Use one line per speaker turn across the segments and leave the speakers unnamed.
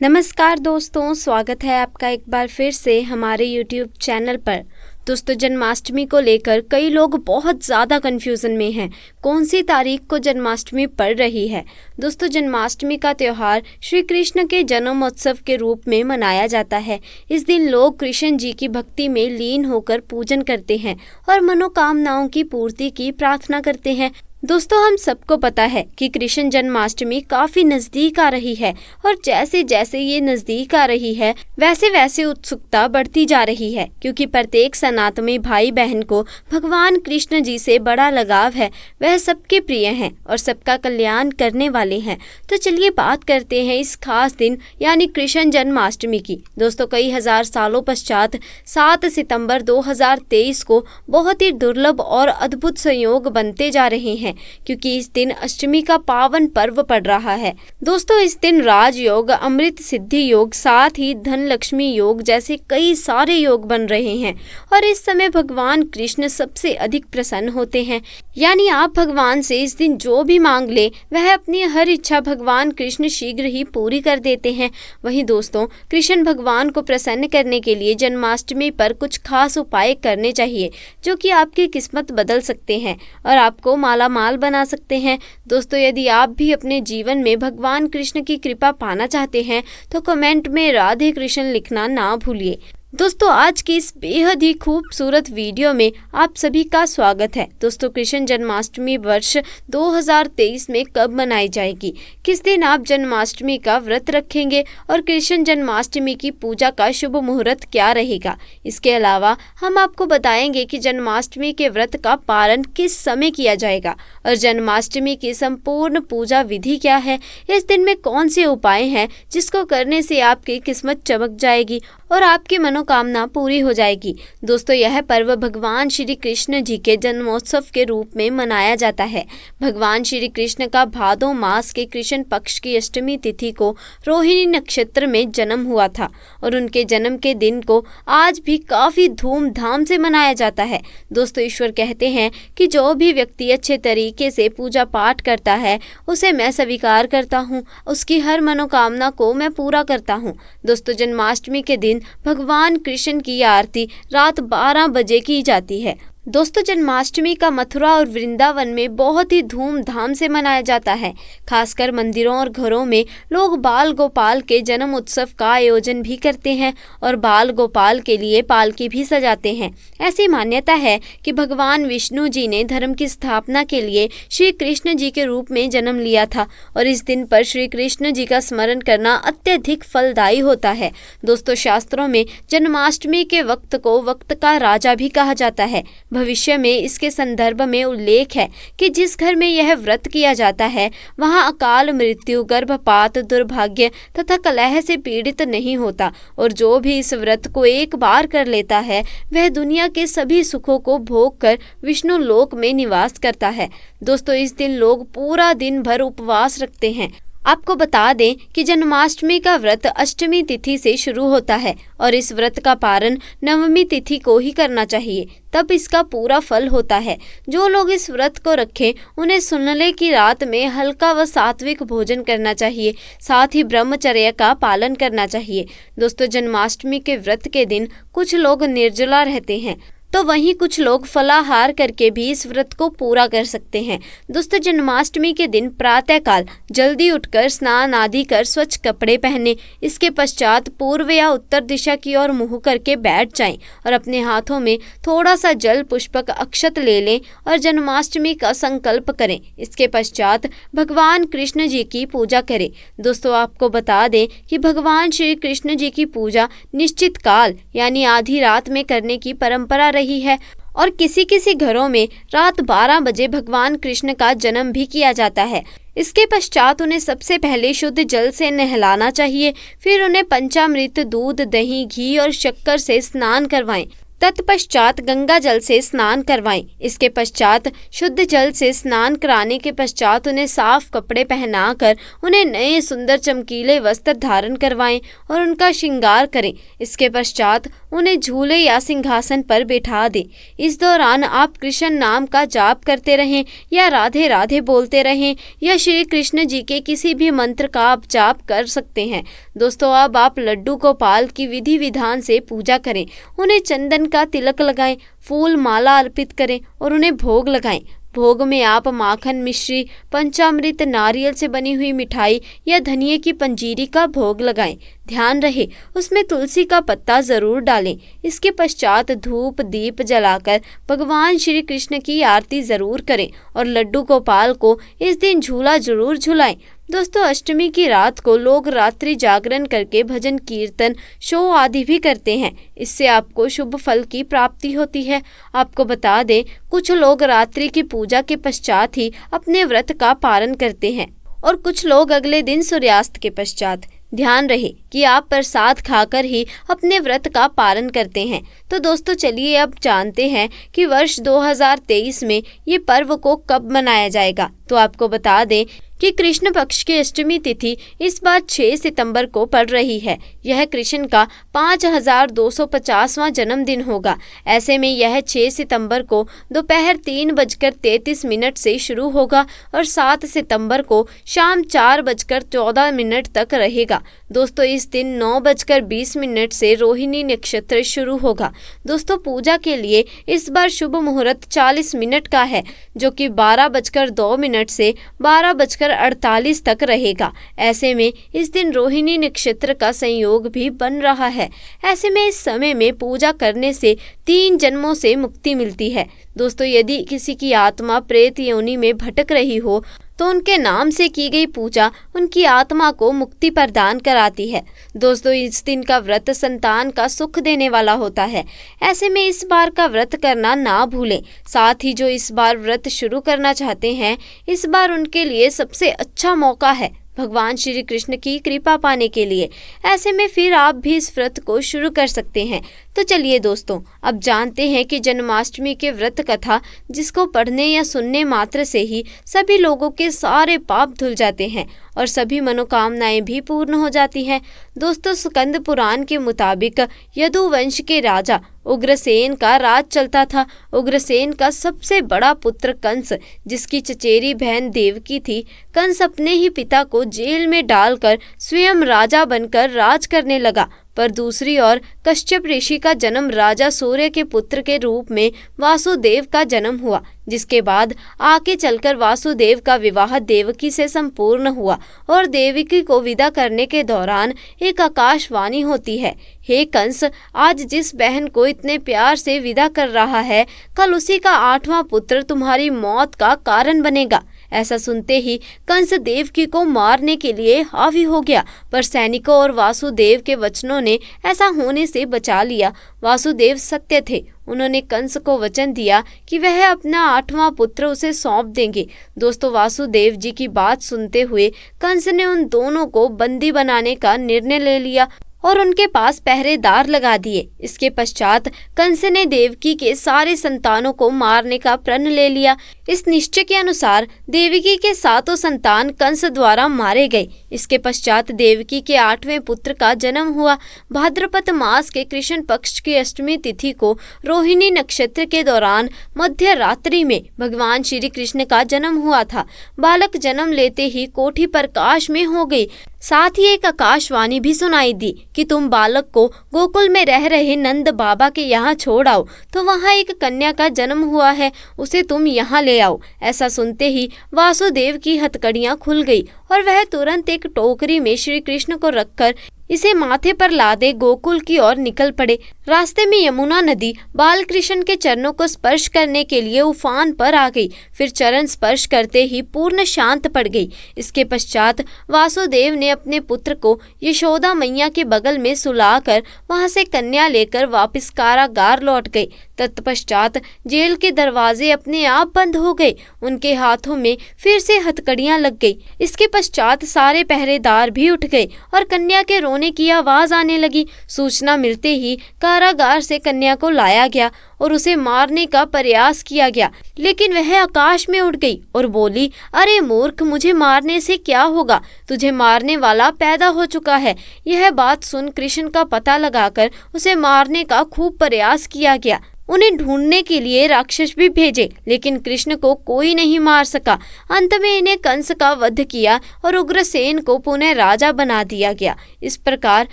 नमस्कार दोस्तों, स्वागत है आपका एक बार फिर से हमारे YouTube चैनल पर। दोस्तों, जन्माष्टमी को लेकर कई लोग बहुत ज़्यादा कन्फ्यूज़न में हैं। कौन सी तारीख को जन्माष्टमी पड़ रही है? दोस्तों, जन्माष्टमी का त्यौहार श्री कृष्ण के जन्मोत्सव के रूप में मनाया जाता है। इस दिन लोग कृष्ण जी की भक्ति में लीन होकर पूजन करते हैं और मनोकामनाओं की पूर्ति की प्रार्थना करते हैं। दोस्तों, हम सबको पता है कि कृष्ण जन्माष्टमी काफ़ी नज़दीक आ रही है और जैसे जैसे ये नज़दीक आ रही है वैसे वैसे उत्सुकता बढ़ती जा रही है, क्योंकि प्रत्येक सनातनी भाई बहन को भगवान कृष्ण जी से बड़ा लगाव है। वह सबके प्रिय हैं और सबका कल्याण करने वाले हैं। तो चलिए बात करते हैं इस खास दिन यानी कृष्ण जन्माष्टमी की। दोस्तों, कई हजार सालों पश्चात 7 सितंबर 2023 को बहुत ही दुर्लभ और अद्भुत संयोग बनते जा रहे हैं, क्योंकि इस दिन अष्टमी का पावन पर्व पड़ रहा है। दोस्तों, इस दिन राजयोग, अमृत सिद्धि योग, साथ ही धन लक्ष्मी योग जैसे कई सारे योग बन रहे हैं और इस समय भगवान कृष्ण सबसे अधिक प्रसन्न होते हैं। यानी आप भगवान से इस दिन जो भी मांग ले वह अपनी हर इच्छा भगवान कृष्ण शीघ्र ही पूरी कर देते हैं। वहीं दोस्तों, कृष्ण भगवान को प्रसन्न करने के लिए जन्माष्टमी पर कुछ खास उपाय करने चाहिए जो कि आपकी किस्मत बदल सकते हैं और आपको मालामाल बना सकते हैं। दोस्तों, यदि आप भी अपने जीवन में भगवान कृष्ण की कृपा पाना चाहते हैं तो कमेंट में राधे कृष्ण लिखना ना भूलिए। दोस्तों, आज की इस बेहद ही खूबसूरत वीडियो में आप सभी का स्वागत है। दोस्तों, कृष्ण जन्माष्टमी वर्ष 2023 में कब मनाई जाएगी, किस दिन आप जन्माष्टमी का व्रत रखेंगे और कृष्ण जन्माष्टमी की पूजा का शुभ मुहूर्त क्या रहेगा। इसके अलावा हम आपको बताएंगे कि जन्माष्टमी के व्रत का पालन किस समय किया जाएगा और जन्माष्टमी की संपूर्ण पूजा विधि क्या है। इस दिन में कौन से उपाय हैं जिसको करने से आपकी किस्मत चमक जाएगी और आपकी मनोकामना पूरी हो जाएगी। दोस्तों, यह पर्व भगवान श्री कृष्ण जी के जन्मोत्सव के रूप में मनाया जाता है। भगवान श्री कृष्ण का भादो मास के कृष्ण पक्ष की अष्टमी तिथि को रोहिणी नक्षत्र में जन्म हुआ था और उनके जन्म के दिन को आज भी काफ़ी धूमधाम से मनाया जाता है। दोस्तों, ईश्वर कहते हैं कि जो भी व्यक्ति अच्छे तरीके से पूजा पाठ करता है उसे मैं स्वीकार करता हूँ, उसकी हर मनोकामना को मैं पूरा करता हूँ। दोस्तों, जन्माष्टमी के दिन भगवान कृष्ण की आरती रात 12 बजे की जाती है। दोस्तों, जन्माष्टमी का मथुरा और वृंदावन में बहुत ही धूमधाम से मनाया जाता है। खासकर मंदिरों और घरों में लोग बाल गोपाल के जन्म उत्सव का आयोजन भी करते हैं और बाल गोपाल के लिए पालकी भी सजाते हैं। ऐसी मान्यता है कि भगवान विष्णु जी ने धर्म की स्थापना के लिए श्री कृष्ण जी के रूप में जन्म लिया था और इस दिन पर श्री कृष्ण जी का स्मरण करना अत्यधिक फलदायी होता है। दोस्तों, शास्त्रों में जन्माष्टमी के वक्त को वक्त का राजा भी कहा जाता है। भविष्य में इसके संदर्भ में उल्लेख है कि जिस घर में यह व्रत किया जाता है वहां अकाल मृत्यु, गर्भपात, दुर्भाग्य तथा कलह से पीड़ित नहीं होता और जो भी इस व्रत को एक बार कर लेता है वह दुनिया के सभी सुखों को भोग कर विष्णु लोक में निवास करता है। दोस्तों, इस दिन लोग पूरा दिन भर उपवास रखते हैं। आपको बता दें कि जन्माष्टमी का व्रत अष्टमी तिथि से शुरू होता है और इस व्रत का पारण नवमी तिथि को ही करना चाहिए, तब इसका पूरा फल होता है। जो लोग इस व्रत को रखें उन्हें सुनले की रात में हल्का व सात्विक भोजन करना चाहिए, साथ ही ब्रह्मचर्य का पालन करना चाहिए। दोस्तों, जन्माष्टमी के व्रत के दिन कुछ लोग निर्जला रहते हैं तो वहीं कुछ लोग फलाहार करके भी इस व्रत को पूरा कर सकते हैं। दोस्तों, जन्माष्टमी के दिन प्रातःकाल जल्दी उठकर स्नान आदि कर स्वच्छ कपड़े पहने। इसके पश्चात पूर्व या उत्तर दिशा की ओर मुँह करके बैठ जाएं और अपने हाथों में थोड़ा सा जल, पुष्पक, अक्षत ले लें और जन्माष्टमी का संकल्प करें। इसके पश्चात भगवान कृष्ण जी की पूजा करें। दोस्तों, आपको बता दें कि भगवान श्री कृष्ण जी की पूजा निश्चित काल यानी आधी रात में करने की परंपरा रही है और किसी किसी घरों में रात 12 बजे भगवान कृष्ण का जन्म भी किया जाता है। इसके पश्चात उन्हें सबसे पहले शुद्ध जल से नहलाना चाहिए, फिर उन्हें पंचामृत, दूध, दही, घी और शक्कर से स्नान करवाएं। तत्पश्चात गंगा जल से स्नान करवाएं। इसके पश्चात शुद्ध जल से स्नान कराने के पश्चात उन्हें साफ कपड़े पहनाकर उन्हें नए सुंदर चमकीले वस्त्र धारण करवाएं और उनका श्रृंगार करें। इसके पश्चात उन्हें झूले या सिंहासन पर बैठा दें। इस दौरान आप कृष्ण नाम का जाप करते रहें या राधे राधे बोलते रहें या श्री कृष्ण जी के किसी भी मंत्र का आप जाप कर सकते हैं। दोस्तों, अब आप लड्डू गोपाल की विधि विधान से पूजा करें, उन्हें चंदन का तिलक लगाएं, फूल माला अर्पित करें और उन्हें भोग लगाएं। भोग में आप माखन, मिश्री, पंचामृत, नारियल से बनी हुई मिठाई या धनिये की पंजीरी का भोग लगाएं। ध्यान रहे उसमें तुलसी का पत्ता जरूर डालें। इसके पश्चात धूप दीप जलाकर भगवान श्री कृष्ण की आरती जरूर करें और लड्डू गोपाल को इस दिन झूला जरूर झुलाएं। दोस्तों, अष्टमी की रात को लोग रात्रि जागरण करके भजन कीर्तन शो आदि भी करते हैं। इससे आपको शुभ फल की प्राप्ति होती है। आपको बता दें, कुछ लोग रात्रि की पूजा के पश्चात ही अपने व्रत का पालन करते हैं और कुछ लोग अगले दिन सूर्यास्त के पश्चात। ध्यान रहे कि आप प्रसाद खाकर ही अपने व्रत का पालन करते हैं। तो दोस्तों, चलिए अब जानते हैं कि वर्ष 2023 में ये पर्व को कब मनाया जाएगा। तो आपको बता दें कि कृष्ण पक्ष की अष्टमी तिथि इस बार 6 सितंबर को पड़ रही है। यह कृष्ण का 5250वां जन्मदिन होगा। ऐसे में यह 6 सितंबर को दोपहर 3:33 से शुरू होगा और 7 सितंबर को शाम 4:14 तक रहेगा। दोस्तों, इस दिन 9:20 से रोहिणी नक्षत्र शुरू होगा। दोस्तों, पूजा के लिए इस बार शुभ मुहूर्त 40 मिनट का है, जो कि 12:02 से 12:48 तक रहेगा। ऐसे में इस दिन रोहिणी नक्षत्र का संयोग भी बन रहा है। ऐसे में इस समय में पूजा करने से 3 जन्मों से मुक्ति मिलती है। दोस्तों, यदि किसी की आत्मा प्रेत योनि में भटक रही हो तो उनके नाम से की गई पूजा उनकी आत्मा को मुक्ति प्रदान कराती है। दोस्तों, इस दिन का व्रत संतान का सुख देने वाला होता है। ऐसे में इस बार का व्रत करना ना भूलें। साथ ही जो इस बार व्रत शुरू करना चाहते हैं, इस बार उनके लिए सबसे अच्छा मौका है भगवान श्री कृष्ण की कृपा पाने के लिए। ऐसे में फिर आप भी इस व्रत को शुरू कर सकते हैं। तो चलिए दोस्तों, अब जानते हैं कि जन्माष्टमी के व्रत कथा जिसको पढ़ने या सुनने मात्र से ही सभी लोगों के सारे पाप धुल जाते हैं और सभी मनोकामनाएं भी पूर्ण हो जाती हैं। दोस्तों, स्कंद पुराण के मुताबिक यदुवंश के राजा उग्रसेन का राज चलता था। उग्रसेन का सबसे बड़ा पुत्र कंस, जिसकी चचेरी बहन देवकी थी, कंस अपने ही पिता को जेल में डालकर स्वयं राजा बनकर राज करने लगा। पर दूसरी ओर कश्यप ऋषि का जन्म राजा सूर्य के पुत्र के रूप में वासुदेव का जन्म हुआ, जिसके बाद आगे चलकर वासुदेव का विवाह देवकी से संपूर्ण हुआ और देवकी को विदा करने के दौरान एक आकाशवाणी होती है, हे कंस, आज जिस बहन को इतने प्यार से विदा कर रहा है, कल उसी का 8वां पुत्र तुम्हारी मौत का कारण बनेगा। ऐसा सुनते ही कंस देवकी को मारने के लिए हावी हो गया, पर सैनिकों और वासुदेव के वचनों ने ऐसा होने से बचा लिया। वासुदेव सत्य थे। उन्होंने कंस को वचन दिया कि वह अपना 8वां पुत्र उसे सौंप देंगे। दोस्तों, वासुदेव जी की बात सुनते हुए कंस ने उन दोनों को बंदी बनाने का निर्णय ले लिया और उनके पास पहरेदार लगा दिए। इसके पश्चात कंस ने देवकी के सारे संतानों को मारने का प्रण ले लिया। इस निश्चय के अनुसार देवकी के 7 संतान कंस द्वारा मारे गए। इसके पश्चात देवकी के 8वें पुत्र का जन्म हुआ। भाद्रपद मास के कृष्ण पक्ष की अष्टमी तिथि को रोहिणी नक्षत्र के दौरान मध्य रात्रि में भगवान श्री कृष्ण का जन्म हुआ था। बालक जन्म लेते ही कोठी प्रकाश में हो गई। साथ ही एक आकाशवाणी भी सुनाई दी कि तुम बालक को गोकुल में रह रहे नंद बाबा के यहाँ छोड़ आओ, तो वहाँ एक कन्या का जन्म हुआ है, उसे तुम यहाँ ले आओ। ऐसा सुनते ही वासुदेव की हथकड़ियाँ खुल गई और वह तुरंत एक टोकरी में श्री कृष्ण को रखकर इसे माथे पर लादे गोकुल की ओर निकल पड़े। रास्ते में यमुना नदी बाल कृष्ण के चरणों को स्पर्श करने के लिए उफान पर आ गई। फिर चरण स्पर्श करते ही पूर्ण शांत पड़ गई। इसके पश्चात वासुदेव ने अपने पुत्र को यशोदा मैया के बगल में सुलाकर वहां से कन्या लेकर वापस कारागार लौट गए। तत्पश्चात जेल के दरवाजे अपने आप बंद हो गए। उनके हाथों में फिर से हथकड़ियां लग गई। इसके पश्चात सारे पहरेदार भी उठ गए और कन्या के रोने रोने की आवाज आने लगी। सूचना मिलते ही कारागार से कन्या को लाया गया और उसे मारने का प्रयास किया गया, लेकिन वह आकाश में उड़ गई और बोली, अरे मूर्ख, मुझे मारने से क्या होगा? तुझे मारने वाला पैदा हो चुका है। यह बात सुन कृष्ण का पता लगाकर उसे मारने का खूब प्रयास किया गया। उन्हें ढूंढने के लिए राक्षस भी भेजे, लेकिन कृष्ण को कोई नहीं मार सका। अंत में इन्हें कंस का वध किया और उग्रसेन को पुनः राजा बना दिया गया। इस प्रकार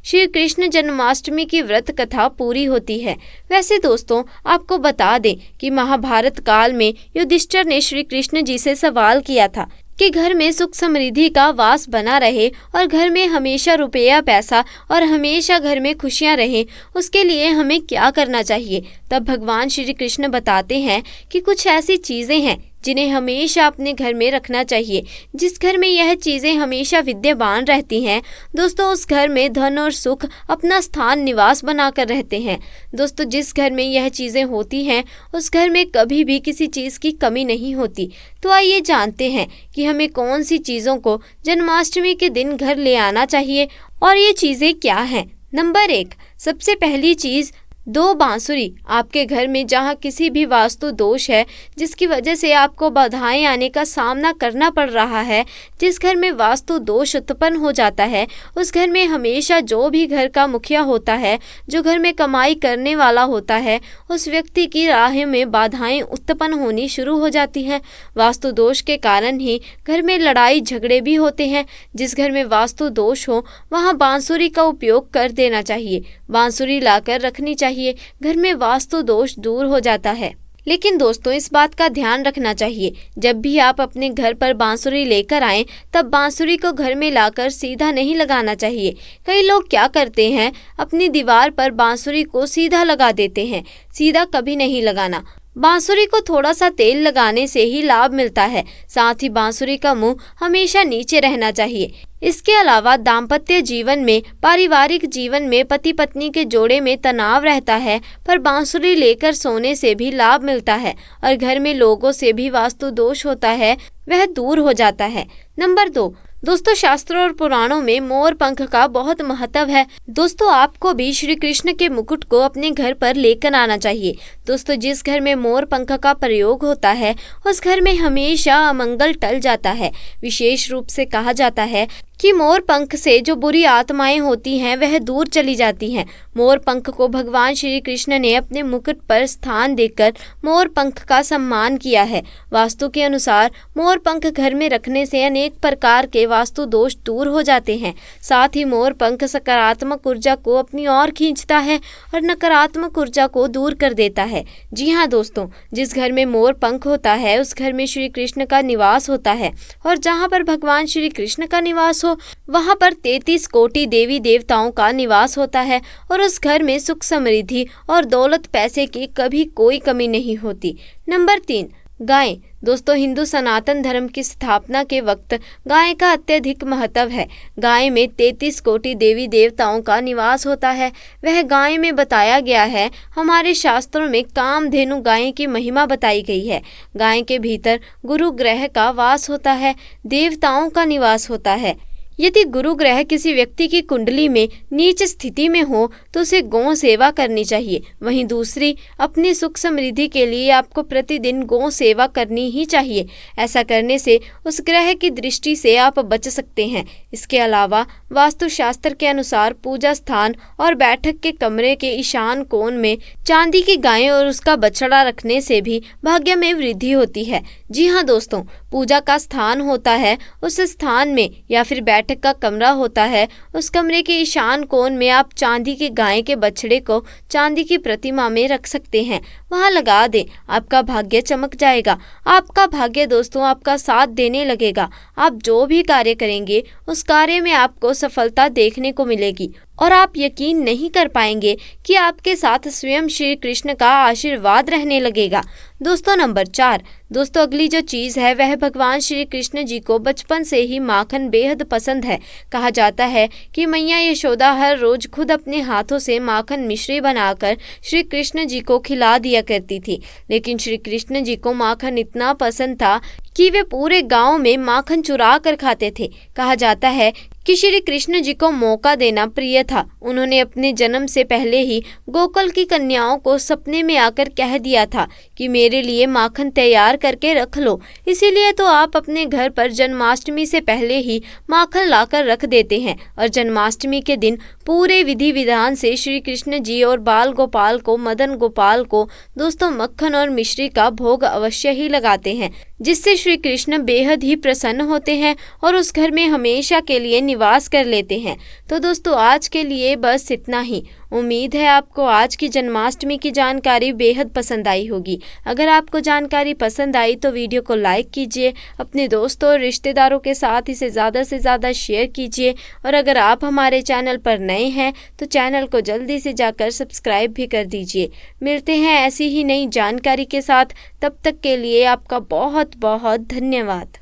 श्री कृष्ण जन्माष्टमी की व्रत कथा पूरी होती है। वैसे दोस्तों, आपको बता दें कि महाभारत काल में युधिष्ठिर ने श्री कृष्ण जी से सवाल किया था कि घर में सुख समृद्धि का वास बना रहे और घर में हमेशा रुपया पैसा और हमेशा घर में खुशियां रहें, उसके लिए हमें क्या करना चाहिए। तब भगवान श्री कृष्ण बताते हैं कि कुछ ऐसी चीज़ें हैं जिन्हें हमेशा अपने घर में रखना चाहिए। जिस घर में यह चीज़ें हमेशा विद्यमान रहती हैं दोस्तों, उस घर में धन और सुख अपना स्थान निवास बनाकर रहते हैं। दोस्तों, जिस घर में यह चीज़ें होती हैं उस घर में कभी भी किसी चीज़ की कमी नहीं होती। तो आइए जानते हैं कि हमें कौन सी चीज़ों को जन्माष्टमी के दिन घर ले आना चाहिए और ये चीज़ें क्या हैं। नंबर 1, सबसे पहली चीज़ 2 बांसुरी। आपके घर में जहाँ किसी भी वास्तु दोष है जिसकी वजह से आपको बाधाएं आने का सामना करना पड़ रहा है, जिस घर में वास्तु दोष उत्पन्न हो जाता है, उस घर में हमेशा जो भी घर का मुखिया होता है, जो घर में कमाई करने वाला होता है, उस व्यक्ति की राह में बाधाएं उत्पन्न होनी शुरू हो जाती हैं। वास्तु दोष के कारण ही घर में लड़ाई झगड़े भी होते हैं। जिस घर में वास्तु दोष हो वहाँ बांसुरी का उपयोग कर देना चाहिए। बांसुरी लाकर रखनी चाहिए, घर में वास्तु दोष दूर हो जाता है। लेकिन दोस्तों, इस बात का ध्यान रखना चाहिए, जब भी आप अपने घर पर बांसुरी लेकर आएं तब बांसुरी को घर में लाकर सीधा नहीं लगाना चाहिए। कई लोग क्या करते हैं, अपनी दीवार पर बांसुरी को सीधा लगा देते हैं। सीधा कभी नहीं लगाना। बांसुरी को थोड़ा सा तेल लगाने से ही लाभ मिलता है। साथ ही बांसुरी का मुंह हमेशा नीचे रहना चाहिए। इसके अलावा दाम्पत्य जीवन में, पारिवारिक जीवन में पति पत्नी के जोड़े में तनाव रहता है, पर बांसुरी लेकर सोने से भी लाभ मिलता है और घर में लोगों से भी वास्तु दोष होता है वह दूर हो जाता है। नंबर 2, दोस्तों, शास्त्रों और पुराणों में मोर पंख का बहुत महत्व है। दोस्तों, आपको भी श्री कृष्ण के मुकुट को अपने घर पर लेकर आना चाहिए। दोस्तों, जिस घर में मोर पंख का प्रयोग होता है उस घर में हमेशा अमंगल टल जाता है। विशेष रूप से कहा जाता है कि मोर पंख से जो बुरी आत्माएं होती हैं वह दूर चली जाती हैं। मोर पंख को भगवान श्री कृष्ण ने अपने मुकुट पर स्थान देकर मोर पंख का सम्मान किया है। वास्तु के अनुसार मोर पंख घर में रखने से अनेक प्रकार के वास्तु दोष दूर हो जाते हैं। साथ ही मोर पंख सकारात्मक ऊर्जा को अपनी ओर खींचता है और नकारात्मक ऊर्जा को दूर कर देता है। जी हाँ दोस्तों, जिस घर में मोर पंख होता है उस घर में श्री कृष्ण का निवास होता है और जहाँ पर भगवान श्री कृष्ण का निवास वहां पर 33 कोटि देवी देवताओं का निवास होता है और उस घर में सुख समृद्धि और दौलत पैसे की कभी कोई कमी नहीं होती। नंबर 3, गाय। दोस्तों, हिंदू सनातन धर्म की स्थापना के वक्त गाय का अत्यधिक महत्व है। गाय में 33 कोटि देवी देवताओं का निवास होता है। वह गाय में बताया गया है। हमारे शास्त्रों में कामधेनु गाय की महिमा बताई गई है। गाय के भीतर गुरु ग्रह का वास होता है, देवताओं का निवास होता है। यदि गुरु ग्रह किसी व्यक्ति की कुंडली में नीच स्थिति में हो तो उसे गौ सेवा करनी चाहिए। वहीं दूसरी, अपनी सुख समृद्धि के लिए आपको प्रतिदिन गौ सेवा करनी ही चाहिए। ऐसा करने से उस ग्रह की दृष्टि से आप बच सकते हैं। इसके अलावा वास्तुशास्त्र के अनुसार पूजा स्थान और बैठक के कमरे के ईशान कोण में चांदी की गाय और उसका बछड़ा रखने से भी भाग्य में वृद्धि होती है। जी हाँ दोस्तों, पूजा का स्थान होता है, उस स्थान में या फिर बैठक का कमरा होता है, उस कमरे के ईशान कोण में आप चांदी की गाय के बछड़े को चांदी की प्रतिमा में रख सकते हैं। वहां लगा दें, आपका भाग्य चमक जाएगा। आपका भाग्य दोस्तों आपका साथ देने लगेगा। आप जो भी कार्य करेंगे उस कार्य में आपको सफलता देखने को मिलेगी और आप यकीन नहीं कर पाएंगे कि आपके साथ स्वयं श्री कृष्ण का आशीर्वाद रहने लगेगा। दोस्तों, नंबर 4, दोस्तों अगली जो चीज़ है वह भगवान श्री कृष्ण जी को बचपन से ही माखन बेहद पसंद है। कहा जाता है कि मैया यशोदा हर रोज खुद अपने हाथों से माखन मिश्री बनाकर श्री कृष्ण जी को खिला दिया करती थी। लेकिन श्री कृष्ण जी को माखन इतना पसंद था कि वे पूरे गांव में माखन चुरा कर खाते थे। कहा जाता है कि श्री कृष्ण जी को मौका देना प्रिय था। उन्होंने अपने जन्म से पहले ही गोकुल की कन्याओं को सपने में आकर कह दिया था कि मेरे लिए माखन तैयार करके रख लो। इसीलिए तो आप अपने घर पर जन्माष्टमी से पहले ही माखन लाकर रख देते हैं और जन्माष्टमी के दिन पूरे विधि विधान से श्री कृष्ण जी और बाल गोपाल को, मदन गोपाल को दोस्तों मक्खन और मिश्री का भोग अवश्य ही लगाते हैं, जिससे श्री कृष्ण बेहद ही प्रसन्न होते हैं और उस घर में हमेशा के लिए निवास कर लेते हैं। तो दोस्तों आज के लिए बस इतना ही। उम्मीद है आपको आज की जन्माष्टमी की जानकारी बेहद पसंद आई होगी। अगर आपको जानकारी पसंद आई तो वीडियो को लाइक कीजिए, अपने दोस्तों और रिश्तेदारों के साथ इसे ज़्यादा से ज़्यादा शेयर कीजिए और अगर आप हमारे चैनल पर नए हैं तो चैनल को जल्दी से जाकर सब्सक्राइब भी कर दीजिए। मिलते हैं ऐसी ही नई जानकारी के साथ, तब तक के लिए आपका बहुत बहुत धन्यवाद।